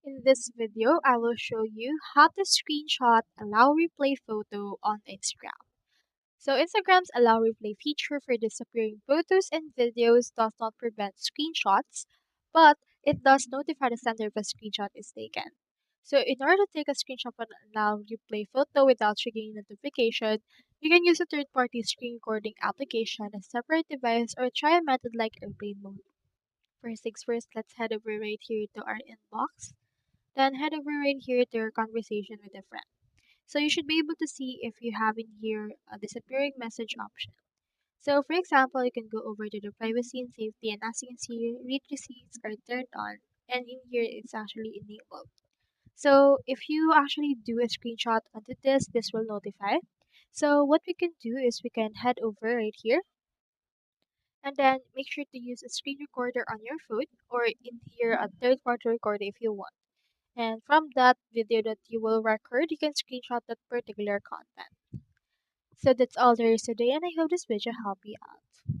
In this video, I will show you how to screenshot Allow Replay photo on Instagram. So Instagram's Allow Replay feature for disappearing photos and videos does not prevent screenshots, but it does notify the sender if a screenshot is taken. So in order to take a screenshot of an Allow Replay photo without triggering notification, you can use a third-party screen recording application, a separate device, or try a method like airplane mode. First things first, let's head over right here to our inbox. Then head over right here to your conversation with a friend. So you should be able to see if you have in here a disappearing message option. So for example, you can go over to the privacy and safety, and as you can see, read receipts are turned on, and in here it's actually enabled. So if you actually do a screenshot onto this will notify. So what we can do is we can head over right here and then make sure to use a screen recorder on your phone or in here a third party recorder if you want. And from that video that you will record, you can screenshot that particular content. So that's all there is today, and I hope this video helped you out.